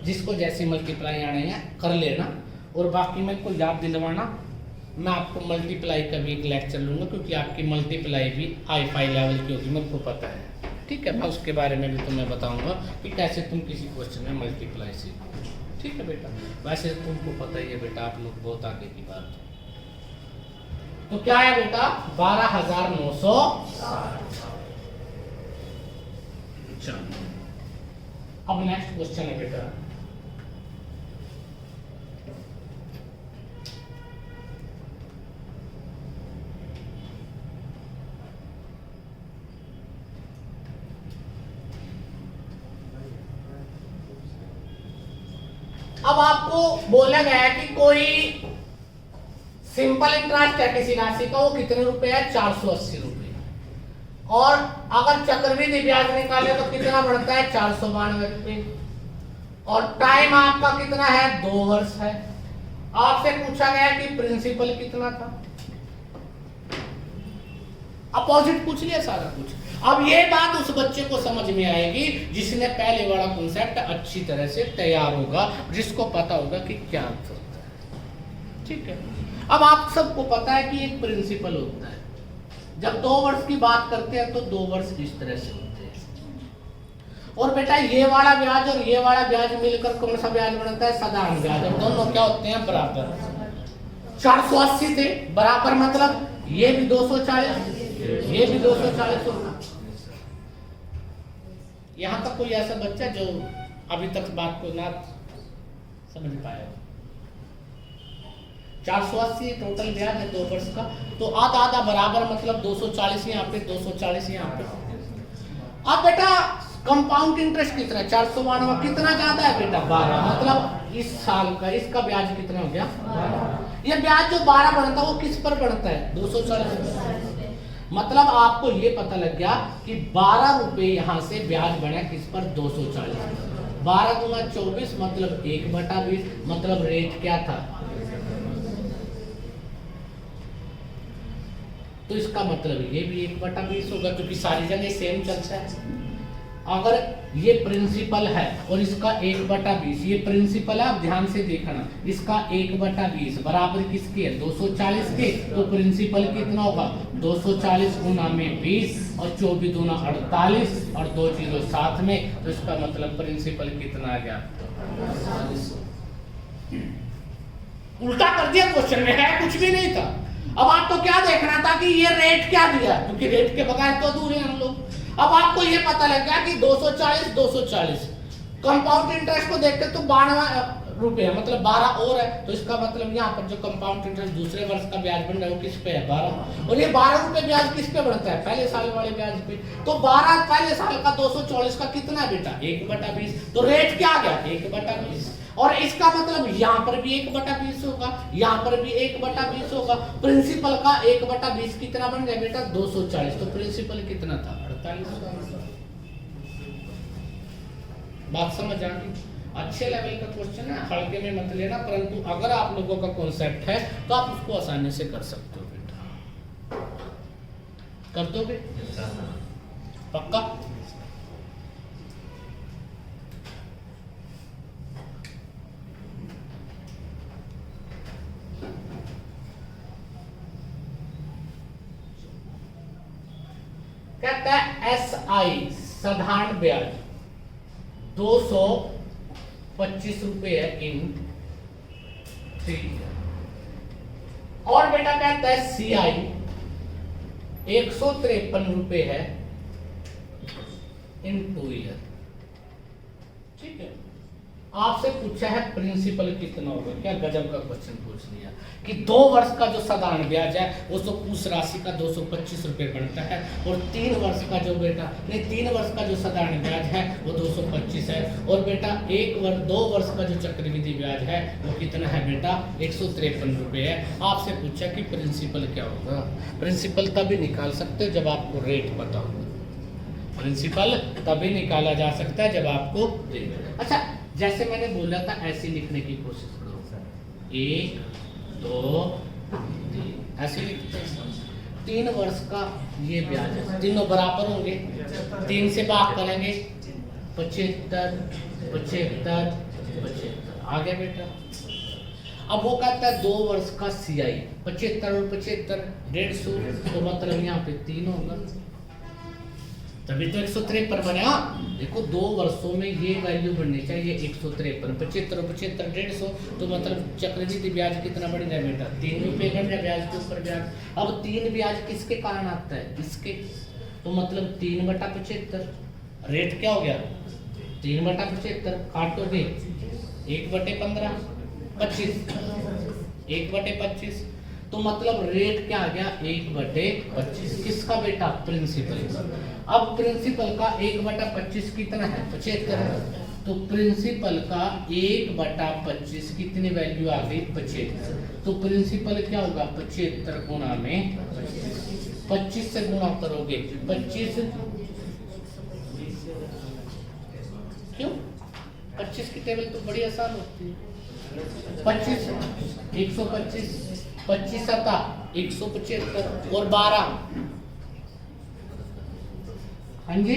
जिसको जैसे मल्टीप्लाई आने हैं कर लेना, और बाकी मैं को याद दिलवाना, मैं आपको मल्टीप्लाई का भी एक लेक्चर लूंगा, क्योंकि आपकी मल्टीप्लाई भी हाई-फाई लेवल की होगी, मेरे को पता है, ठीक है। मैं उसके बारे में भी तुम्हें बताऊंगा कि कैसे तुम किसी क्वेश्चन में मल्टीप्लाई सीखो। ठीक है बेटा, वैसे तुमको पता ही है बेटा, आप लोग बहुत आगे की बात है। तो क्या है बेटा 12,960। अब नेक्स्ट क्वेश्चन है बेटा, अब आपको बोला गया है कि कोई सिंपल इंटरेस्ट है किसी राशि का, वो कितने रुपए है 480 रुपए, और अगर चक्रवृद्धि ब्याज निकाले तो कितना बढ़ता है 492 रुपए, और टाइम आपका कितना है 2 वर्ष है। आपसे पूछा गया कि प्रिंसिपल कितना था, अपोजिट पूछ लिया सारा कुछ। अब ये बात उस बच्चे को समझ में आएगी जिसने पहले वाला कॉन्सेप्ट अच्छी तरह से तैयार होगा, जिसको पता होगा कि क्या अर्थ होता है। ठीक है, अब आप सबको पता है कि एक प्रिंसिपल होता है, जब 2 वर्ष की बात करते हैं तो 2 वर्ष इस तरह से होते हैं। और बेटा ये वाला ब्याज और ये वाला ब्याज मिलकर कौन सा ब्याज बनता है, साधारण ब्याज, और दोनों क्या होते हैं बराबर। 480 थे बराबर, मतलब ये भी 240, ये भी 240 होगा। यहां तक कोई ऐसा बच्चा जो अभी तक बात को ना समझ पाया। 480 टोटल ब्याज है 2 वर्ष का, तो आधा आधा बराबर, मतलब 240 यहाँ पे, 240 यहाँ पे। अब बेटा कंपाउंड इंटरेस्ट कितना है 492, कितना ज्यादा है बेटा 12, मतलब इस साल का इसका ब्याज कितना हो गया 12। ये ब्याज जो 12 बढ़ता है वो किस पर बढ़ता है 240। मतलब आपको ये पता लग गया कि 12 रुपए यहां से ब्याज बना किस पर 240। 12 गुना 24 मतलब 1/20, मतलब रेट क्या था, तो इसका मतलब ये भी 1/20 होगा, क्योंकि सारी जगह सेम चलता है। अगर ये प्रिंसिपल है और इसका 1/20, ये प्रिंसिपल है, आप ध्यान से देखना, इसका 1/20 बराबर किसके है 240 के, तो प्रिंसिपल कितना होगा 240 गुना में 20 और 24 दूना 48 और 2 0 साथ में, तो इसका मतलब प्रिंसिपल कितना आ गया। उल्टा कर दिया क्वेश्चन में, है कुछ भी नहीं था। अब आपको क्या देखना था कि ये रेट क्या दिया, क्योंकि रेट के बगैर तो अधूरे हम लोग। अब आपको ये पता लग गया कि 240 कंपाउंड इंटरेस्ट को देखते तो 12 रुपए है, मतलब 12 और है, तो इसका मतलब यहाँ पर जो कंपाउंड इंटरेस्ट दूसरे वर्ष का ब्याज बन रहा है वो किस पे है 12, और ये 12 रुपए ब्याज किस पे बढ़ता है पहले साल वाले ब्याज पे। तो 12 पहले साल का 240 का कितना है बेटा 1/20, तो रेट क्या आ गया 1/20, और इसका मतलब यहाँ पर भी 1/20 होगा, यहाँ पर भी 1/20 होगा। प्रिंसिपल का 1/20 कितना बन गया बेटा 240, तो प्रिंसिपल कितना था 48। बात समझ आ गई। अच्छे लेवल का क्वेश्चन है, हल्के में मत लेना, परंतु अगर आप लोगों का कॉन्सेप्ट है तो आप उसको आसानी से कर सकते हो बेटा। कर दोगे पक्का? कहता है SI साधारण ब्याज 225 रुपए है इन 3 ईयर, और बेटा कहता है CI 153 रुपए है इन 2 ईयर। ठीक है, आपसे पूछा है प्रिंसिपल कितना होगा, क्या गजब का क्वेश्चन पूछ लिया कि 2 वर्ष का जो साधारण ब्याज है वो तो उस राशि का 225 रुपए बनता है, और 3 वर्ष का जो बेटा नहीं 3 वर्ष का जो साधारण ब्याज है वो 225 है, और बेटा 2 वर्ष का जो चक्रवृद्धि ब्याज है वो कितना है बेटा 153 रुपए है। आपसे पूछा कि प्रिंसिपल क्या होगा। प्रिंसिपल तभी निकाल सकते हो जब आपको रेट पता होगा, प्रिंसिपल तभी निकाला जा सकता है जब आपको रेट। अच्छा, जैसे मैंने बोला था ऐसे लिखने की कोशिश करो, 1 2 3 ऐसे लिखते हैं। 3 वर्ष का ये ब्याज है, तीनों बराबर होंगे, 3 से भाग करेंगे 75 75 75 आ गया बेटा। अब वो कहता है 2 वर्ष का CI 75 और 75 150, तो मतलब यहाँ पे 3 होगा, तभी तो 153 बने। हाँ देखो 2 वर्षों में ये वैल्यू बढ़नी चाहिए 153, 75 75 150, तो मतलब चक्रवृद्धि ब्याज कितना बढ़ जाए बेटा, 3 रुपये घट जाए ब्याज के ऊपर ब्याज। अब 3 ब्याज किसके कारण आता है, इसके, तो मतलब 3/75, रेट क्या हो गया 3/75, काटोगे 1/15, 25, 1/25, तो मतलब रेट क्या आ गया 1/25, किसका बेटा, प्रिंसिपल। अब प्रिंसिपल का 1/25 कितना है 75, तो प्रिंसिपल का 1/25 कितनी वैल्यू आ गई 75, तो प्रिंसिपल क्या होगा 75 गुणा में 25 से गुणा करोगे 25, क्यों 25 की टेबल तो बड़ी आसान होती है, 25 125, 25 आता 175 और 12, हाँ जी,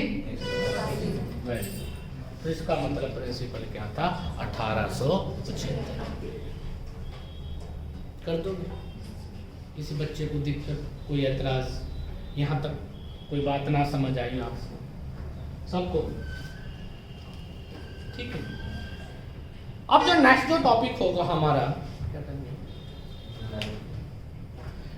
तो इसका मतलब प्रिंसिपल क्या था 1875। कर दोगे, किसी बच्चे को दिक्कत, कोई एतराज, यहाँ तक कोई बात ना समझ आई आपको सबको, ठीक है। अब जो नेक्स्ट जो टॉपिक होगा हमारा,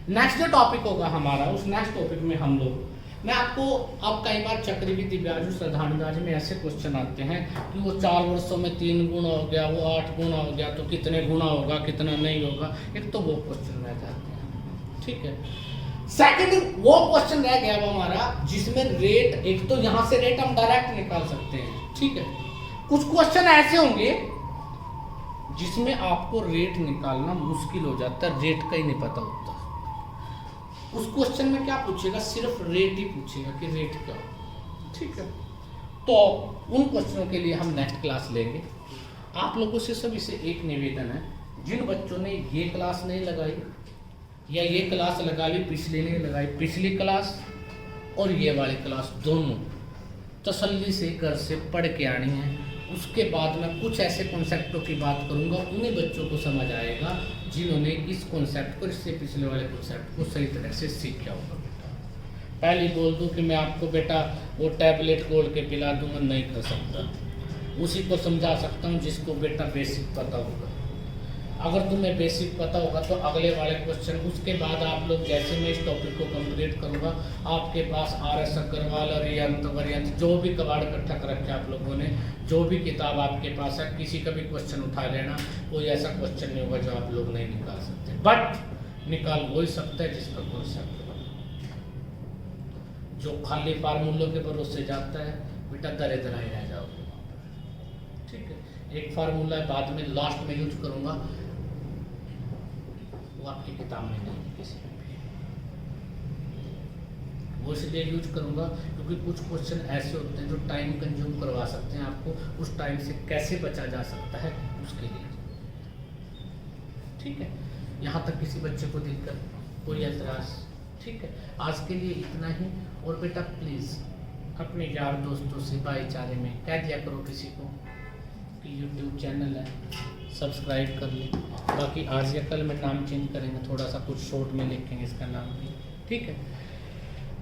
नेक्स्ट जो टॉपिक होगा हमारा, उस नेक्स्ट टॉपिक में हम लोग, मैं आपको, अब कई बार चक्रवृद्धि ब्याज और साधारण ब्याज में ऐसे क्वेश्चन आते हैं कि वो 4 वर्षों में 3 गुना हो गया, वो 8 गुना हो गया, तो कितने गुना होगा कितना नहीं होगा, एक तो वो क्वेश्चन रह जाते हैं, ठीक है। सेकंड वो क्वेश्चन रह गया वो हमारा जिसमें रेट, एक तो यहाँ से रेट हम डायरेक्ट निकाल सकते हैं, ठीक है। कुछ क्वेश्चन ऐसे होंगे जिसमें आपको रेट निकालना मुश्किल हो जाता है, रेट का ही नहीं पता होता। उस क्वेश्चन में क्या पूछेगा, सिर्फ रेट ही पूछेगा कि रेट क्या हो, ठीक है। तो उन क्वेश्चनों के लिए हम नेक्स्ट क्लास लेंगे। आप लोगों से सभी से एक निवेदन है, जिन बच्चों ने ये क्लास नहीं लगाई या ये क्लास लगा ली पिछली नहीं लगाई, पिछली क्लास और ये वाली क्लास दोनों तसल्ली से घर से पढ़ के आनी है। उसके बाद में कुछ ऐसे कॉन्सेप्टों की बात करूंगा, उन्हीं बच्चों को समझ आएगा जिन्होंने इस कॉन्सेप्ट को, इससे पिछले वाले कॉन्सेप्ट को सही तरह से सीखा होगा। बेटा पहले बोल दूं कि मैं आपको बेटा वो टैबलेट खोल के पिला दूंगा, नहीं कर सकता। उसी को समझा सकता हूँ जिसको बेटा बेसिक पता होगा। अगर तुम्हें बेसिक पता होगा तो अगले वाले क्वेश्चन, उसके बाद आप लोग जैसे मैं इस टॉपिक को कंप्लीट करूंगा, आपके पास RS अग्रवाल और वरियंत जो भी कबाड़ इकट्ठा कर रखे आप लोगों ने, जो भी किताब आपके पास है, किसी का भी क्वेश्चन उठा लेना, कोई ऐसा क्वेश्चन नहीं होगा जो आप लोग नहीं निकाल सकते, बट निकाल वो ही सकता है जिसका कॉन्सेप्ट हो। जो खाली फार्मूलों के भरोसे जाता है बेटा दरे दराई रह जाओगे, ठीक है। एक फार्मूला बाद में लास्ट में यूज करूंगा, वो आपकी किताब में नहीं है किसी में भी, वो इसलिए यूज करूंगा क्योंकि कुछ क्वेश्चन ऐसे होते हैं जो टाइम कंज्यूम करवा सकते हैं आपको, उस टाइम से कैसे बचा जा सकता है उसके लिए, ठीक है। यहाँ तक किसी बच्चे को दिक्कत, कोई एतराज, ठीक है। आज के लिए इतना ही। और बेटा प्लीज़ अपने यार दोस्तों से भाईचारे में कह दिया करो किसी को कि YouTube चैनल है, सब्सक्राइब कर लें। बाकी आज या कल में नाम चेंज करेंगे, थोड़ा सा कुछ शॉर्ट में लिखेंगे इसका नाम भी, ठीक है।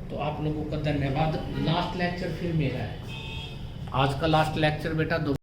तो आप लोगों का धन्यवाद। लास्ट लेक्चर फिर मेरा है, आज का लास्ट लेक्चर बेटा